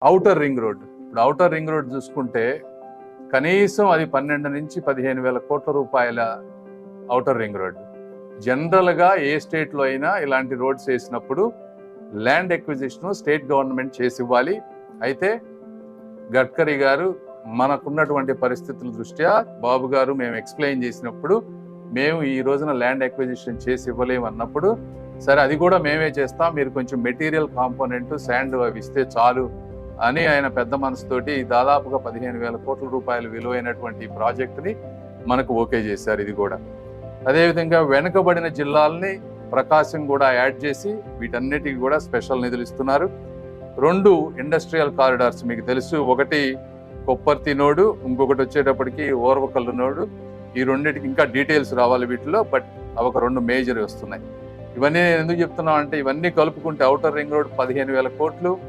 Outer ring road. ఇప్పుడు outer ring road చూసుకుంటే కనీసం అది 12 నుంచి 15,000 కోట్ల రూపాయల ఔటర్ రింగ్ రోడ్. జనరల్గా ఏ స్టేట్లో అయినా ఇలాంటి రోడ్స్ వేసినప్పుడు ల్యాండ్ ఎక్విజిషన్ స్టేట్ గవర్నమెంట్ చేసి ఇవ్వాలి. అయితే గడ్కరీ గారు మనకున్నటువంటి పరిస్థితుల దృష్ట్యా బాబు గారు మేము ఎక్స్ప్లెయిన్ చేసినప్పుడు మేము ఈ రోజున ల్యాండ్ ఎక్విజిషన్ చేసి ఇవ్వలేము అన్నప్పుడు, సరే అది కూడా మేమే చేస్తాం, మీరు కొంచెం మెటీరియల్ కాంపోనెంట్ శాండ్ అవి ఇస్తే చాలు అని ఆయన పెద్ద మనసుతోటి దాదాపుగా 15,000 కోట్ల రూపాయలు విలువైనటువంటి ప్రాజెక్టుని మనకు ఓకే చేశారు. ఇది కూడా అదేవిధంగా వెనుకబడిన జిల్లాలని ప్రకాశం కూడా యాడ్ చేసి వీటన్నిటికి కూడా స్పెషల్ నిధులు ఇస్తున్నారు. 2 ఇండస్ట్రియల్ కారిడార్స్ మీకు తెలుసు, ఒకటి కొప్పర్తి నోడు, ఇంకొకటి వచ్చేటప్పటికి ఓర్వకల్లు నోడు. ఈ రెండింటికి ఇంకా డీటెయిల్స్ రావాలి వీటిలో, బట్ అవి ఒక 2 మేజర్ వస్తున్నాయి. ఇవన్నీ నేను ఎందుకు చెప్తున్నాం అంటే ఇవన్నీ కలుపుకుంటే ఔటర్ రింగ్ రోడ్ 15,000 కోట్లు,